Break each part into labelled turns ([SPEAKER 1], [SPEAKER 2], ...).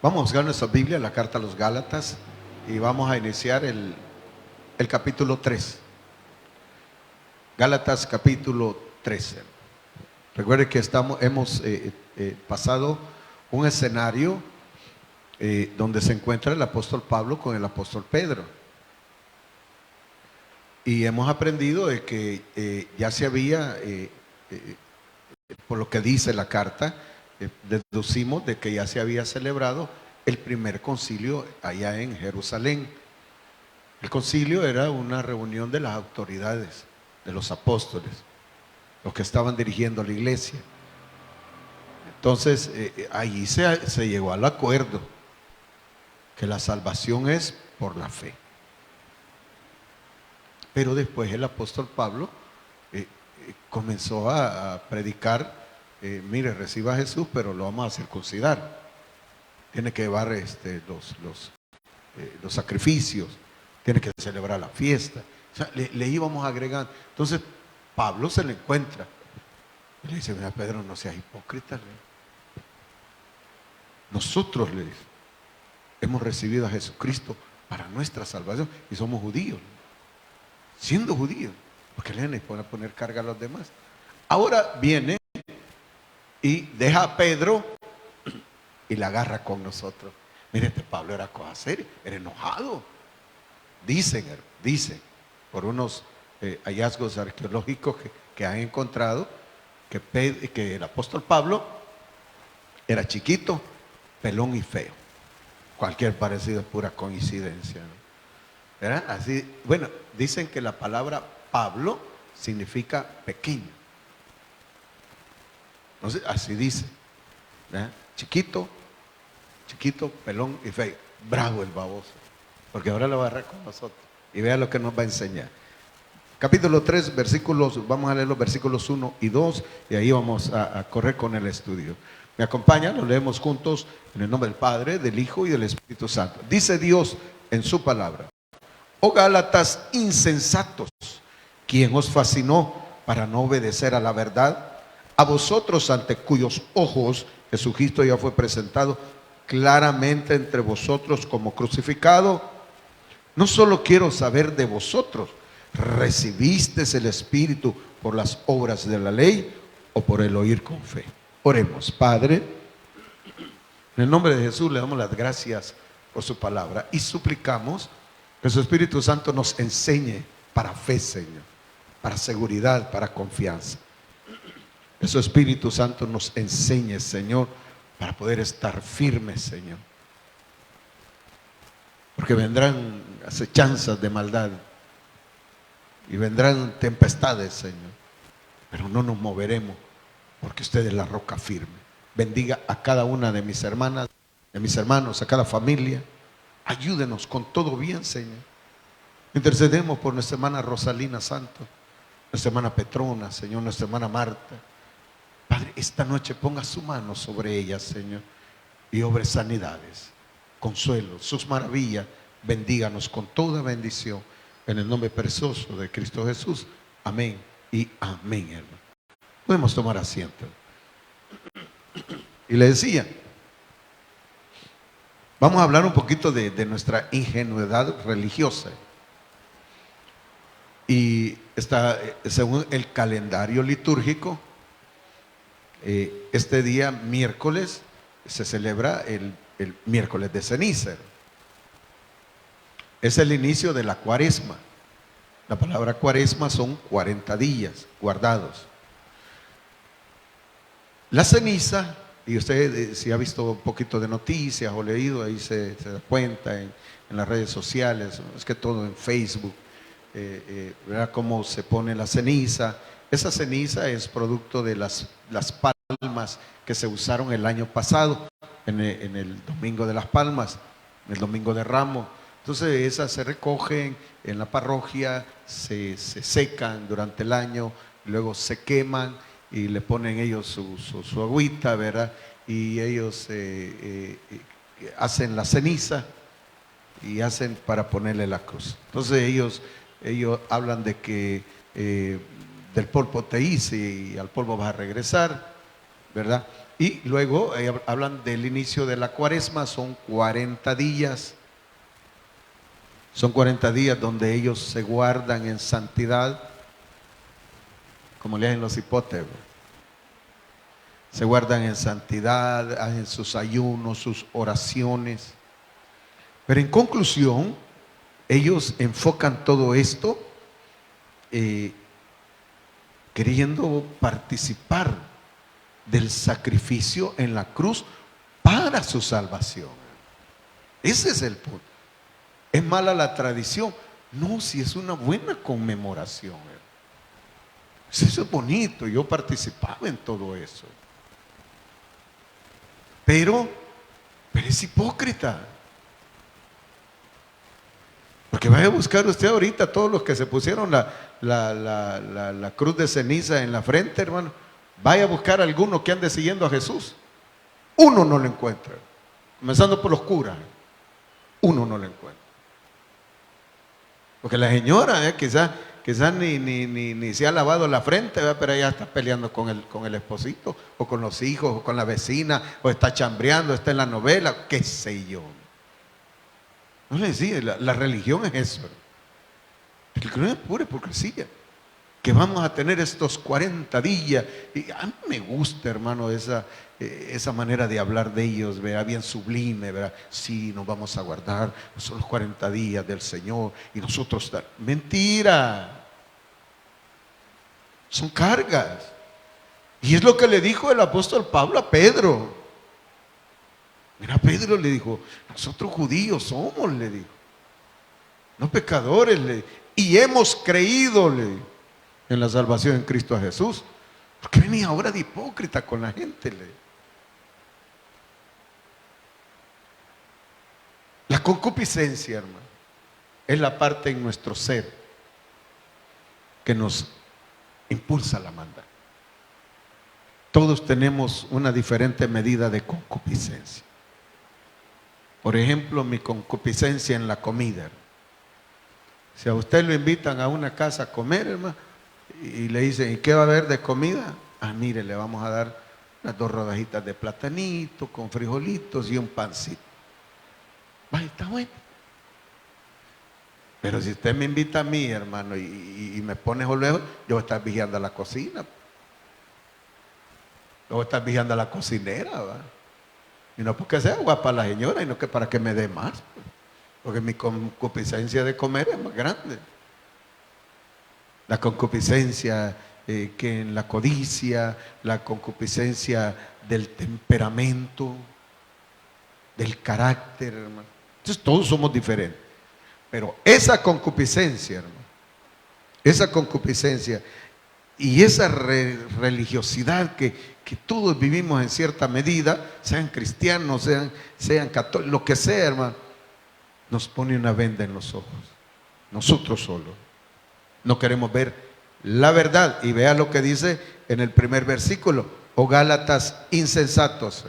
[SPEAKER 1] Vamos a buscar nuestra Biblia, la carta a los Gálatas, y vamos a iniciar el capítulo 3. Gálatas capítulo 13. Recuerde que hemos pasado un escenario donde se encuentra el apóstol Pablo con el apóstol Pedro. Y hemos aprendido de que ya se había, por lo que dice la carta, deducimos de que ya se había celebrado el primer concilio allá en Jerusalén. El concilio era una reunión de las autoridades, de los apóstoles, los que estaban dirigiendo la iglesia. Entonces, allí se llegó al acuerdo que la salvación es por la fe. Pero después el apóstol Pablo comenzó a predicar, mire, reciba a Jesús, pero lo vamos a circuncidar. Tiene que llevar los sacrificios, tiene que celebrar la fiesta. O sea, le íbamos agregando. Entonces, Pablo se le encuentra. Y le dice, mira, Pedro, no seas hipócrita. Nosotros, le dice, hemos recibido a Jesucristo para nuestra salvación y somos judíos. Siendo judíos, porque le van a poner carga a los demás. Ahora viene y deja a Pedro y la agarra con nosotros. Mire, este Pablo era cosa seria, era enojado. Dicen por unos hallazgos arqueológicos que han encontrado que el apóstol Pablo era chiquito, pelón y feo. Cualquier parecido es pura coincidencia, ¿no? ¿Verdad? Así, bueno, dicen que la palabra Pablo significa pequeño. Entonces, así dice, ¿verdad? Chiquito, pelón y feo. Bravo el baboso, porque ahora lo va a agarrar con nosotros. Y vea lo que nos va a enseñar. Capítulo 3, versículos, vamos a leer los versículos 1 y 2, y ahí vamos a correr con el estudio. ¿Me acompañan? Lo leemos juntos en el nombre del Padre, del Hijo y del Espíritu Santo. Dice Dios en su palabra: oh Gálatas insensatos, ¿quién os fascinó para no obedecer a la verdad? A vosotros, ante cuyos ojos Jesucristo ya fue presentado claramente entre vosotros como crucificado. No solo quiero saber de vosotros, ¿recibisteis el Espíritu por las obras de la ley o por el oír con fe? Oremos. Padre, en el nombre de Jesús le damos las gracias por su palabra y suplicamos que su Espíritu Santo nos enseñe para fe, Señor, para seguridad, para confianza. Que su Espíritu Santo nos enseñe, Señor, para poder estar firmes, Señor. Porque vendrán acechanzas de maldad y vendrán tempestades, Señor. Pero no nos moveremos porque usted es la roca firme. Bendiga a cada una de mis hermanas, de mis hermanos, a cada familia. Ayúdenos con todo bien, Señor. Intercedemos por nuestra hermana Rosalina Santos, nuestra hermana Petrona, Señor, nuestra hermana Marta. Padre, esta noche ponga su mano sobre ella, Señor, y obre sanidades, consuelo, sus maravillas. Bendíganos con toda bendición en el nombre precioso de Cristo Jesús. Amén y amén, hermano. Podemos tomar asiento. Y le decía, vamos a hablar un poquito de nuestra ingenuidad religiosa. Y está, según el calendario litúrgico, este día miércoles se celebra el miércoles de ceniza. Es el inicio de la cuaresma. La palabra cuaresma son 40 días guardados. La ceniza, y usted si ha visto un poquito de noticias o leído, ahí se da cuenta en las redes sociales, es que todo en Facebook, verá cómo se pone la ceniza. Esa ceniza es producto de las palmas que se usaron el año pasado, en el Domingo de las Palmas, en el Domingo de Ramos. Entonces esas se recogen en la parroquia, se secan durante el año, luego se queman y le ponen ellos su agüita, ¿verdad? Y ellos hacen la ceniza y hacen para ponerle la cruz. Entonces ellos hablan de que del polvo te hice y al polvo vas a regresar. ¿verdad? Y luego hablan del inicio de la cuaresma, son 40 días. Son 40 días donde ellos se guardan en santidad, como le hacen los hipotes. Se guardan en santidad, hacen sus ayunos, sus oraciones. Pero en conclusión, ellos enfocan todo esto queriendo participar del sacrificio en la cruz para su salvación. Ese es el punto. ¿Es mala la tradición? No, si es una buena conmemoración. Eso es bonito, yo participaba en todo eso. Pero es hipócrita. Porque vaya a buscar usted ahorita todos los que se pusieron la cruz de ceniza en la frente, hermano. Vaya a buscar a alguno que ande siguiendo a Jesús. Uno no lo encuentra. Comenzando por los curas. Uno no lo encuentra. Porque la señora, quizás ni se ha lavado la frente, ¿verdad? Pero ella está peleando con el esposito, o con los hijos, o con la vecina, o está chambreando, está en la novela, qué sé yo. No le decía, la religión es eso. El cristianismo es pura hipocresía. Que vamos a tener estos 40 días. Y a mí me gusta, hermano, esa manera de hablar de ellos, ¿verdad? Bien sublime, ¿verdad? Sí, nos vamos a guardar, son los 40 días del Señor y nosotros. Mentira. Son cargas. Y es lo que le dijo el apóstol Pablo a Pedro. Mira, Pedro le dijo, nosotros judíos somos, le dijo, no pecadores, le dijo, y hemos creído, le dijo, en la salvación en Cristo Jesús. ¿Por qué venía ahora de hipócrita con la gente? La concupiscencia, hermano, es la parte en nuestro ser que nos impulsa a la maldad. Todos tenemos una diferente medida de concupiscencia. Por ejemplo, mi concupiscencia en la comida. Si a usted lo invitan a una casa a comer, hermano, y le dicen, ¿y qué va a haber de comida? Ah, mire, le vamos a dar unas 2 rodajitas de platanito con frijolitos y un pancito. Vaya, está bueno. Pero si usted me invita a mí, hermano, y me pone luego, yo voy a estar vigilando la cocina. Yo voy a estar vigilando a la cocinera, ¿va? Y no porque sea guapa la señora, sino que para que me dé más. Porque mi concupiscencia de comer es más grande. La concupiscencia que en la codicia, la concupiscencia del temperamento, del carácter, hermano. Entonces todos somos diferentes. Pero esa concupiscencia, hermano, esa concupiscencia y esa religiosidad que todos vivimos en cierta medida, sean cristianos, sean católicos, lo que sea, hermano, nos pone una venda en los ojos. Nosotros solos. No queremos ver la verdad. Y vea lo que dice en el primer versículo: oh Gálatas insensatos.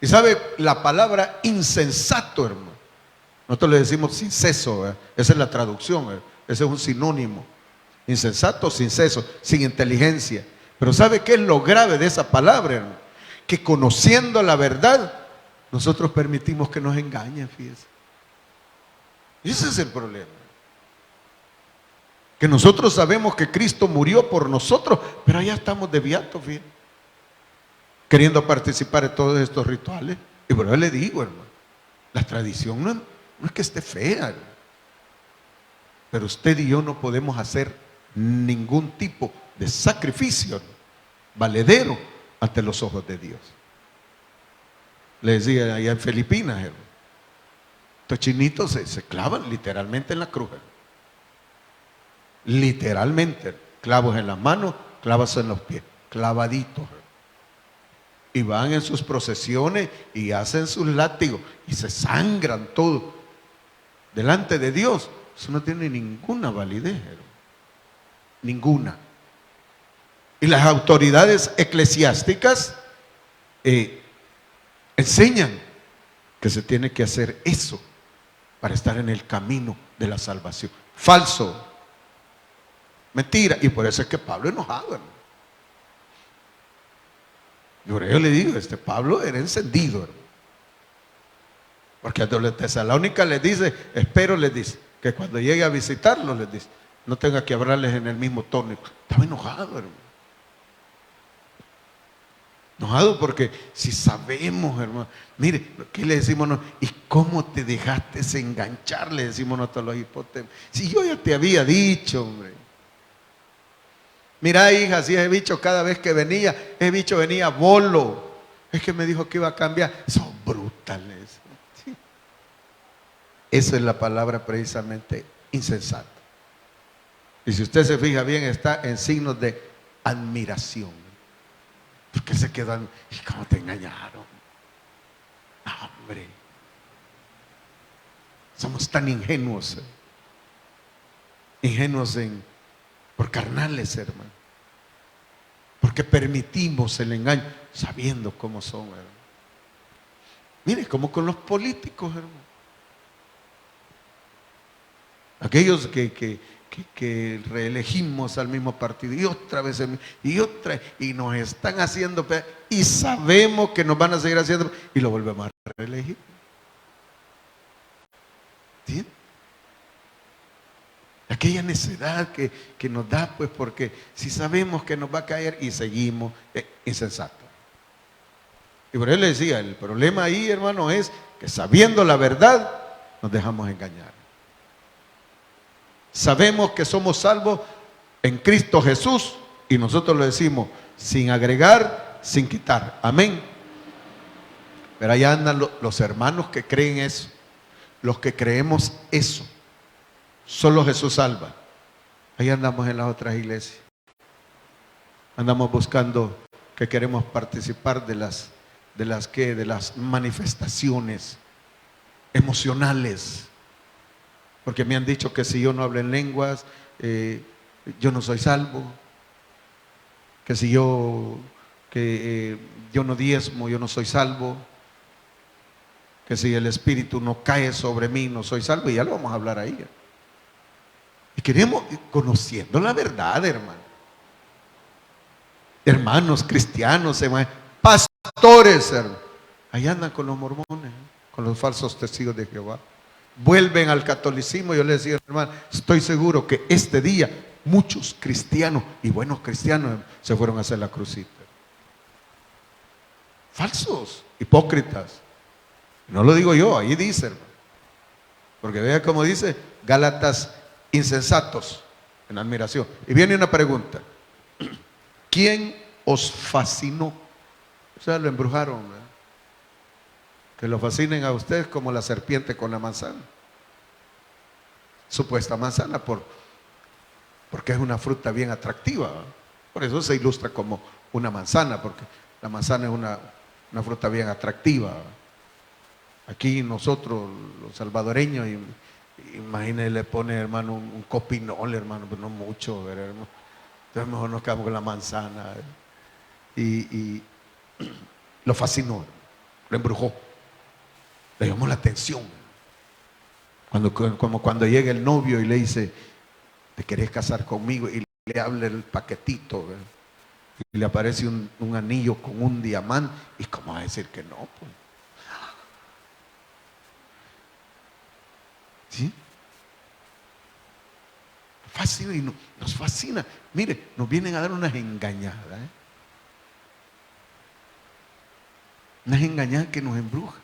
[SPEAKER 1] Y sabe la palabra insensato, hermano. Nosotros le decimos sin seso, ¿verdad? Esa es la traducción, ¿verdad? Ese es un sinónimo. Insensato, sin seso, sin inteligencia. Pero ¿sabe qué es lo grave de esa palabra, hermano? Que conociendo la verdad, nosotros permitimos que nos engañen, fíjese. Y ese es el problema. Que nosotros sabemos que Cristo murió por nosotros, pero allá estamos desviados, fíjese, queriendo participar en todos estos rituales. Y por eso le digo, hermano, la tradición no es que esté fea, hermano, pero usted y yo no podemos hacer ningún tipo de sacrificio valedero ante los ojos de Dios. Le decía allá en Filipinas, hermano, estos chinitos se clavan literalmente en la cruz, hermano. Literalmente, clavos en las manos, clavos en los pies, clavaditos, hermano. Y van en sus procesiones y hacen sus látigos y se sangran todo delante de Dios. Eso no tiene ninguna validez, hermano. Ninguna. Y las autoridades eclesiásticas enseñan que se tiene que hacer eso para estar en el camino de la salvación. Falso. Mentira. Y por eso es que Pablo enojado, hermano. Y por ello le digo, Pablo era encendido, hermano. Porque a los Tesalónicas les dice, espero, les dice, que cuando llegue a visitarlos, les dice, no tenga que hablarles en el mismo tono. Estaba enojado, hermano. Enojado porque si sabemos, hermano, mire, ¿qué le decimos? ¿Y cómo te dejaste enganchar? Le decimos nosotros los hipótesis. Si yo ya te había dicho, hombre. Mira, hija, si ese bicho cada vez que venía, ese bicho venía bolo. Es que me dijo que iba a cambiar. Son brutales. ¿Sí? Esa es la palabra precisamente insensata. Y si usted se fija bien, está en signos de admiración. Porque se quedan, ¿y cómo te engañaron? Hombre, somos tan ingenuos, por carnales, hermano, porque permitimos el engaño, sabiendo cómo son, hermano. Mire, como con los políticos, hermano, aquellos que reelegimos al mismo partido y otra vez y nos están haciendo y sabemos que nos van a seguir haciendo y lo volvemos a reelegir. ¿Sí? Aquella necedad que nos da, pues, porque si sabemos que nos va a caer y seguimos insensatos. Y por eso le decía, el problema ahí, hermano, es que sabiendo la verdad nos dejamos engañar. Sabemos que somos salvos en Cristo Jesús y nosotros lo decimos sin agregar, sin quitar. Amén. Pero allá andan los hermanos que creen eso, los que creemos eso. Solo Jesús salva. Ahí andamos en las otras iglesias. Andamos buscando que queremos participar de las manifestaciones emocionales. Porque me han dicho que si yo no hablo en lenguas, yo no soy salvo. Que si yo no diezmo, yo no soy salvo. Que si el Espíritu no cae sobre mí, no soy salvo. Y ya lo vamos a hablar ahí. Y queremos, conociendo la verdad, hermano. Hermanos cristianos, pastores, hermano. Ahí andan con los mormones, con los falsos testigos de Jehová. Vuelven al catolicismo. Yo les decía, hermano, estoy seguro que este día muchos cristianos y buenos cristianos se fueron a hacer la crucita. Falsos, hipócritas. No lo digo yo, ahí dice, hermano. Porque vea cómo dice, Gálatas insensatos, en admiración. Y viene una pregunta: ¿quién os fascinó? O sea, lo embrujaron, ¿verdad? Que lo fascinen a ustedes como la serpiente con la manzana. Supuesta manzana porque es una fruta bien atractiva, ¿verdad? Por eso se ilustra como una manzana, porque la manzana es una fruta bien atractiva, ¿verdad? Aquí nosotros, los salvadoreños, imagínense, le pone, hermano, un copinol, hermano, pero no mucho, ¿verdad, hermano? Entonces mejor nos quedamos con la manzana, ¿verdad? Y lo fascinó, lo embrujó, le llamó la atención. Como cuando llega el novio y le dice, ¿te querés casar conmigo? Y le habla el paquetito, ¿verdad? Y le aparece un anillo con un diamante. ¿Y cómo va a decir que no? Pues? ¿Sí? Fascina y nos fascina. Mire, nos vienen a dar unas engañadas, ¿eh? Unas engañadas que nos embrujan.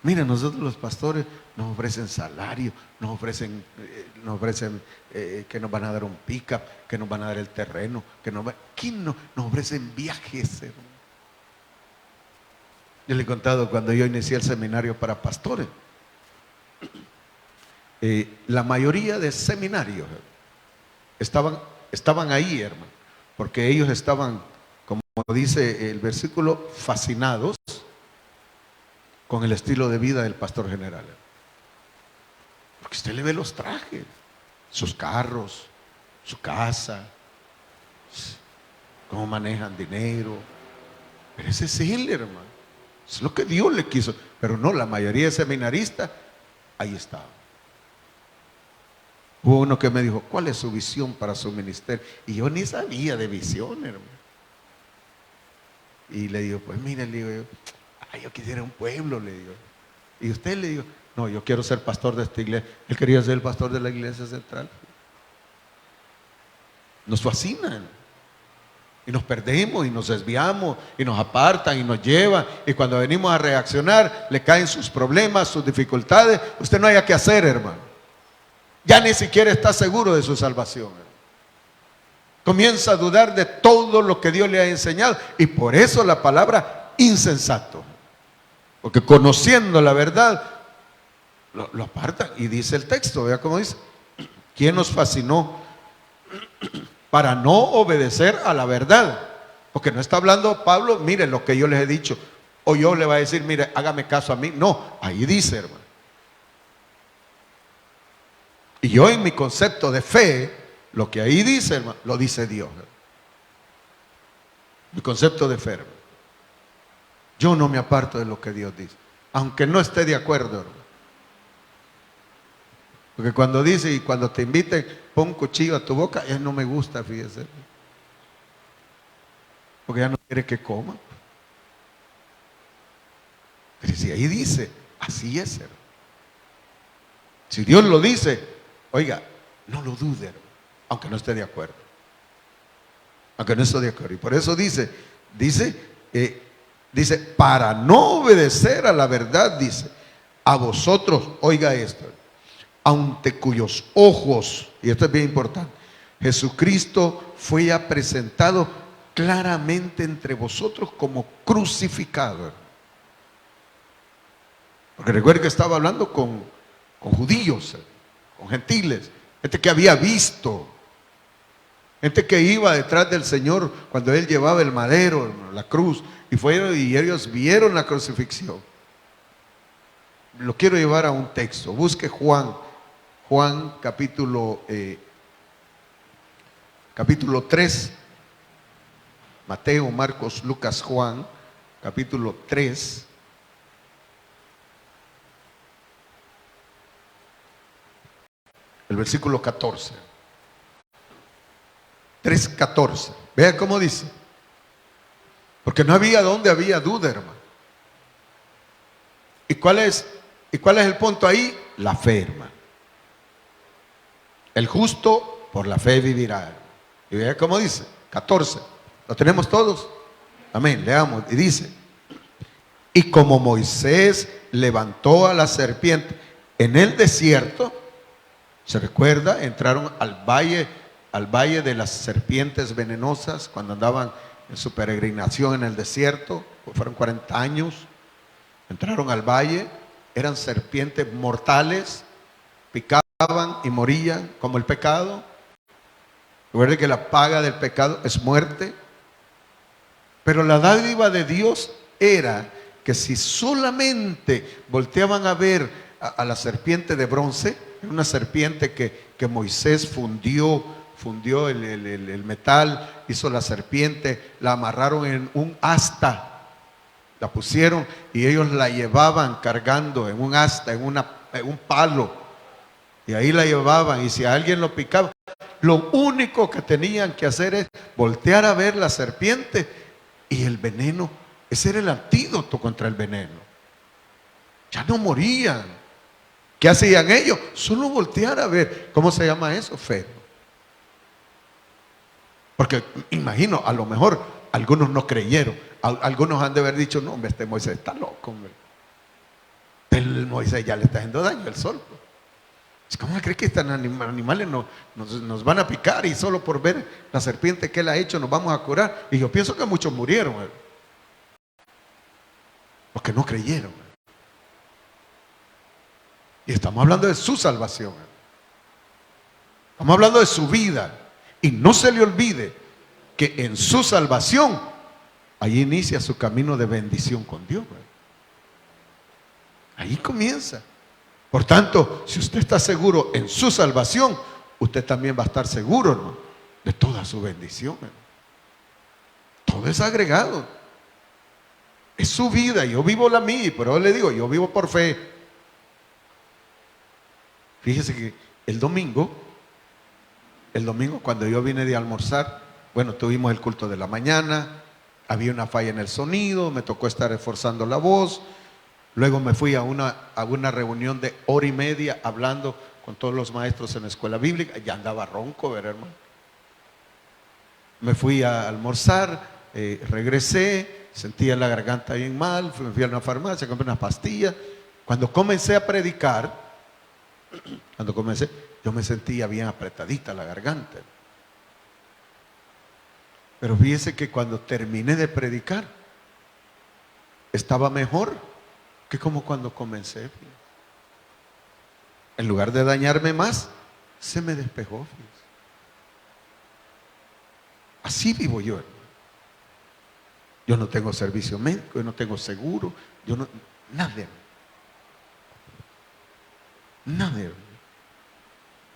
[SPEAKER 1] Mira, nosotros los pastores nos ofrecen salario, nos ofrecen que nos van a dar un pick-up, que nos van a dar el terreno, ¿quién nos ofrecen viajes, hermano? Yo le he contado cuando yo inicié el seminario para pastores. La mayoría de seminarios estaban ahí, hermano, porque ellos estaban, como dice el versículo, fascinados con el estilo de vida del pastor general. Porque usted le ve los trajes, sus carros, su casa, cómo manejan dinero. Pero ese es él, hermano. Es lo que Dios le quiso. Pero no, la mayoría de seminaristas ahí estaban. Hubo uno que me dijo, ¿cuál es su visión para su ministerio? Y yo ni sabía de visión, hermano. Y le digo, pues mire, le digo yo, ay, yo quisiera un pueblo, le digo. Y usted, le digo, no, yo quiero ser pastor de esta iglesia. Él quería ser el pastor de la iglesia central. Nos fascinan. Y nos perdemos y nos desviamos y nos apartan y nos llevan. Y cuando venimos a reaccionar, le caen sus problemas, sus dificultades. Usted no haya que hacer, hermano. Ya ni siquiera está seguro de su salvación, hermano. Comienza a dudar de todo lo que Dios le ha enseñado. Y por eso la palabra insensato. Porque conociendo la verdad, lo apartan. Y dice el texto, vea cómo dice. ¿Quién nos fascinó para no obedecer a la verdad? Porque no está hablando Pablo, mire lo que yo les he dicho, o yo le va a decir, mire, hágame caso a mí. No, ahí dice, hermano. Y yo en mi concepto de fe, lo que ahí dice, hermano, lo dice Dios, hermano. Mi concepto de fe, hermano. Yo no me aparto de lo que Dios dice, aunque no esté de acuerdo, hermano. Porque cuando dice y cuando te inviten, pon un cuchillo a tu boca, ya no me gusta, fíjese. Porque ya no quiere que coma. Pero si ahí dice, así es, hermano. Si Dios lo dice, oiga, no lo dude, hermano, aunque no esté de acuerdo. Aunque no esté de acuerdo. Y por eso dice, para no obedecer a la verdad, dice, a vosotros, oiga esto, ante cuyos ojos, y esto es bien importante, Jesucristo fue ya presentado claramente entre vosotros como crucificado. Porque recuerden que estaba hablando con judíos, con gentiles, gente que había visto, gente que iba detrás del Señor cuando Él llevaba el madero, la cruz, y ellos vieron la crucifixión. Lo quiero llevar a un texto. Busque Juan capítulo 3, Mateo, Marcos, Lucas, Juan, capítulo 3. El versículo 14. 3:14. Vea cómo dice. Porque no había donde había duda, hermano. ¿Y cuál es el punto ahí? La fe, hermano. El justo por la fe vivirá, hermano. Y vea cómo dice. 14. ¿Lo tenemos todos? Amén. Leamos. Y dice: y como Moisés levantó a la serpiente en el desierto, ¿se recuerda? Entraron al valle de las serpientes venenosas cuando andaban en su peregrinación en el desierto, fueron 40 años, entraron al valle, eran serpientes mortales, picaban y morían como el pecado. Recuerden que la paga del pecado es muerte, pero la dádiva de Dios era que si solamente volteaban a ver a la serpiente de bronce, una serpiente que Moisés fundió el metal, hizo la serpiente, la amarraron en un asta, la pusieron y ellos la llevaban cargando en un asta, en un palo, y ahí la llevaban, y si a alguien lo picaba, lo único que tenían que hacer es voltear a ver la serpiente y el veneno. Ese era el antídoto contra el veneno. Ya no morían. ¿Qué hacían ellos? Solo voltear a ver. ¿Cómo se llama eso? Fe. Porque imagino, a lo mejor algunos no creyeron. Algunos han de haber dicho, no, hombre, este Moisés está loco, hombre. El Moisés ya le está haciendo daño al sol. ¿Cómo cree que estos animales nos van a picar y solo por ver la serpiente que él ha hecho nos vamos a curar? Y yo pienso que muchos murieron, porque no creyeron. Y estamos hablando de su salvación. Estamos hablando de su vida. Y no se le olvide que en su salvación, ahí inicia su camino de bendición con Dios. Ahí comienza. Por tanto, si usted está seguro en su salvación, usted también va a estar seguro, hermano, de toda su bendición, hermano. Todo es agregado. Es su vida, yo vivo la mía, pero le digo, yo vivo por fe. Fíjese que el domingo cuando yo vine de almorzar, bueno, tuvimos el culto de la mañana, Había una falla en el sonido, me tocó estar esforzando la voz. Luego me fui a una reunión de hora y media hablando con todos los maestros en la escuela bíblica. Ya andaba ronco, ¿verdad, hermano? Me fui a almorzar, regresé, sentía la garganta bien mal, me fui a una farmacia, compré unas pastillas. Cuando comencé a predicar, yo me sentía bien apretadita la garganta. Pero fíjese que cuando terminé de predicar, estaba mejor que como cuando comencé. En lugar de dañarme más, se me despejó. Fíjese. Así vivo yo, hermano. Yo no tengo servicio médico, yo no tengo seguro, nada. Nada.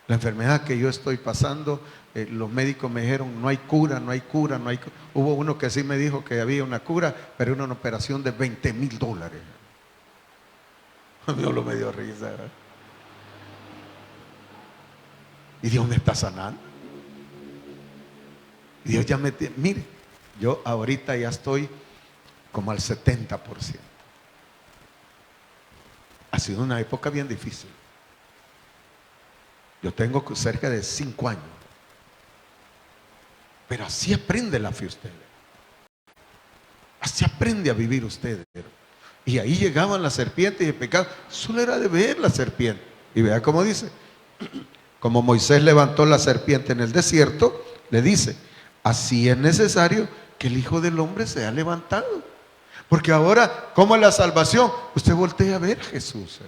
[SPEAKER 1] La enfermedad que yo estoy pasando, los médicos me dijeron, no hay cura, no hay cura, no hay cura. Hubo uno que sí me dijo que había una cura, pero era una operación de $20,000. A mí me dio risa, ¿verdad? Y Dios me está sanando. Y Dios ya mire, yo ahorita ya estoy como al 70%. Ha sido una época bien difícil. Yo tengo cerca de 5 años. Pero así aprende la fe usted. Así aprende a vivir usted. Y ahí llegaban las serpientes y el pecado. Solo era de ver la serpiente. Y vea cómo dice. Como Moisés levantó la serpiente en el desierto, le dice, así es necesario que el Hijo del Hombre sea levantado. Porque ahora, ¿cómo es la salvación? Usted voltea a ver a Jesús.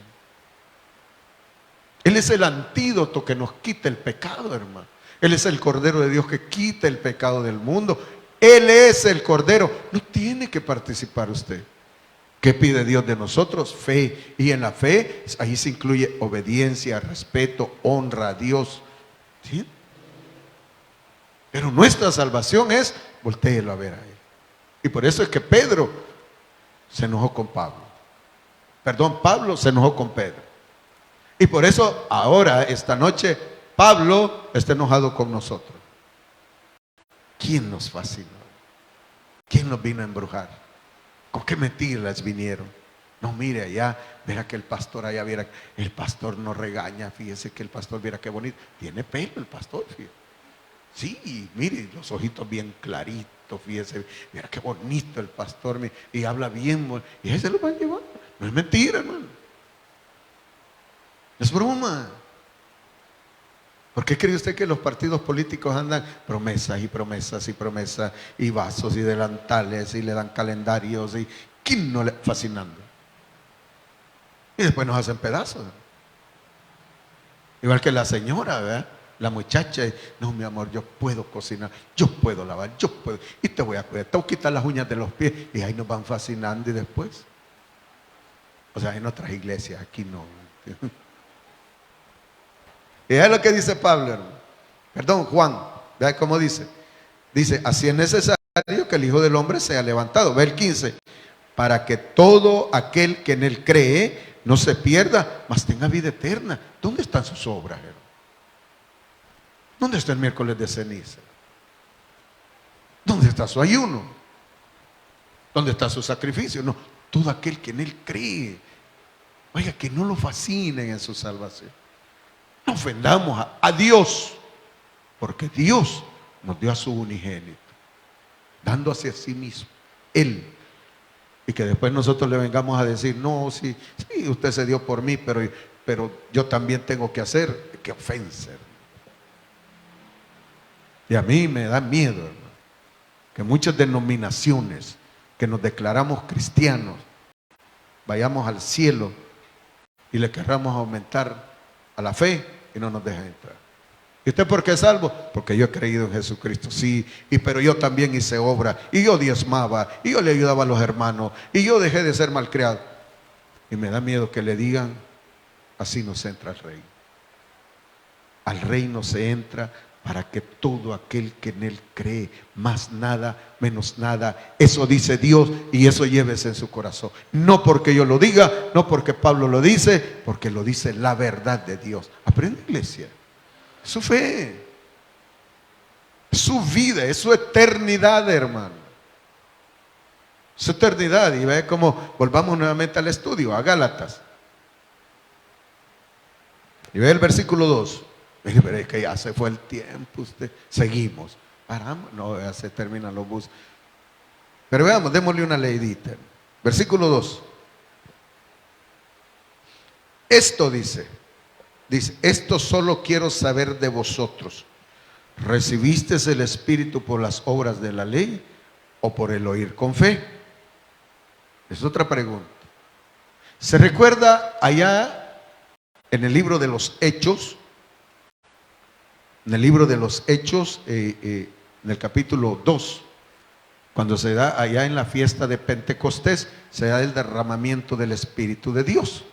[SPEAKER 1] Él es el antídoto que nos quita el pecado, hermano. Él es el Cordero de Dios que quita el pecado del mundo. Él es el Cordero. No tiene que participar usted. ¿Qué pide Dios de nosotros? Fe. Y en la fe, ahí se incluye obediencia, respeto, honra a Dios. ¿Sí? Pero nuestra salvación es, voltéelo a ver a Él. Y por eso es que Pedro se enojó con Pablo. Pablo se enojó con Pedro. Y por eso ahora, esta noche, Pablo está enojado con nosotros. ¿Quién nos fascinó? ¿Quién nos vino a embrujar? ¿Con qué mentiras vinieron? No, mire allá, verá que el pastor allá, viera, el pastor no regaña, fíjese que el pastor, viera qué bonito, tiene pelo el pastor, fíjese. Sí, mire, los ojitos bien claritos, fíjese, mira qué bonito el pastor, y habla bien, y ese lo va a llevar. No es mentira, hermano. Es broma. ¿Por qué cree usted que los partidos políticos andan promesas y promesas y promesas y vasos y delantales y le dan calendarios y quién no le fascinando? Y después nos hacen pedazos. Igual que la señora, ¿verdad? La muchacha, no, mi amor, yo puedo cocinar, yo puedo lavar, yo puedo, y te voy a cuidar, te voy a quitar las uñas de los pies, y ahí nos van fascinando y después. O sea, en otras iglesias, aquí no. Y es lo que dice Pablo, hermano. Perdón, Juan, vea cómo dice. Dice, así es necesario que el Hijo del Hombre sea levantado. Ve el 15. Para que todo aquel que en él cree no se pierda, mas tenga vida eterna. ¿Dónde están sus obras, hermano? ¿Dónde está el miércoles de ceniza? ¿Dónde está su ayuno? ¿Dónde está su sacrificio? No, todo aquel que en él cree. Oiga, que no lo fascinen en su salvación. No ofendamos a Dios, porque Dios nos dio a su unigénito, dando hacia sí mismo, Él. Y que después nosotros le vengamos a decir, no, sí, usted se dio por mí, pero yo también tengo que hacer. ¡Qué ofensa! Y a mí me da miedo, hermano, que muchas denominaciones que nos declaramos cristianos vayamos al cielo y le querramos aumentar a la fe y no nos dejan entrar. ¿Y usted por qué es salvo? Porque yo he creído en Jesucristo, sí, pero yo también hice obra, y yo diezmaba, y yo le ayudaba a los hermanos, y yo dejé de ser malcriado. Y me da miedo que le digan, así no se entra al reino. Al reino se entra para que todo aquel que en él cree, más nada, menos nada, eso dice Dios, y eso llévese en su corazón. No porque yo lo diga, no porque Pablo lo dice, porque lo dice la verdad de Dios. Aprende, iglesia. Su fe, su vida, es su eternidad, hermano. su eternidad. Y ve cómo volvamos nuevamente al estudio, a Gálatas. Y ve el versículo 2. Mire, que ya se fue el tiempo, usted. Seguimos. Paramos. No, ya se terminan los buses. Pero veamos, démosle una leidita. Versículo 2. Esto dice, esto solo quiero saber de vosotros. ¿Recibiste el Espíritu por las obras de la ley o por el oír con fe? Es otra pregunta. ¿Se recuerda allá en el libro de los Hechos? En el libro de los Hechos, en el capítulo 2, cuando se da allá en la fiesta de Pentecostés, se da el derramamiento del Espíritu de Dios.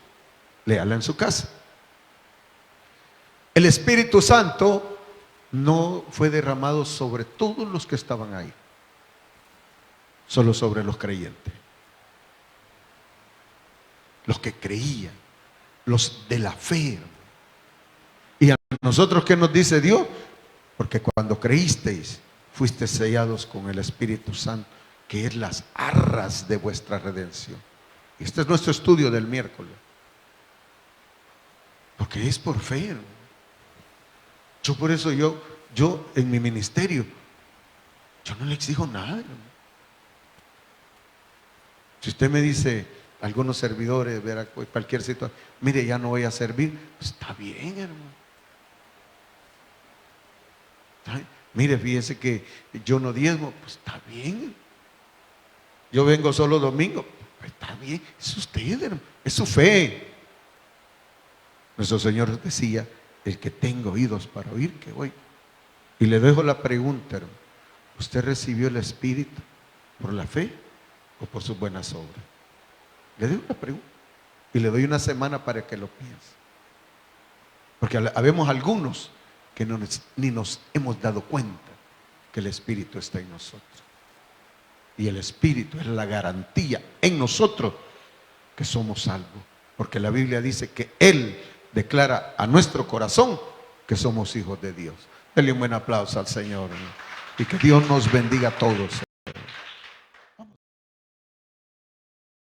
[SPEAKER 1] Léala en su casa. El Espíritu Santo no fue derramado sobre todos los que estaban ahí, solo sobre los creyentes, los que creían, los de la fe. Y a nosotros, ¿qué nos dice Dios? Porque cuando creísteis, fuisteis sellados con el Espíritu Santo, que es las arras de vuestra redención. Y este es nuestro estudio del miércoles. Porque es por fe, hermano. Yo por eso yo en mi ministerio, yo no le exijo nada, hermano. Si usted me dice, algunos servidores, verá cualquier situación, mire, ya no voy a servir, pues está bien, hermano. Mire, fíjese que yo no diezmo, pues está bien. Yo vengo solo domingo, pues está bien. Es usted, hermano, es su fe. Nuestro Señor decía, el que tenga oídos para oír, que oiga. Y le dejo la pregunta, hermano. ¿Usted recibió el Espíritu por la fe o por sus buenas obras? Le dejo la pregunta. Y le doy una semana para que lo piense. Porque habemos algunos que ni nos hemos dado cuenta que el Espíritu está en nosotros. Y el Espíritu es la garantía en nosotros que somos salvos. Porque la Biblia dice que Él declara a nuestro corazón que somos hijos de Dios. Denle un buen aplauso al Señor. Y que Dios nos bendiga a todos.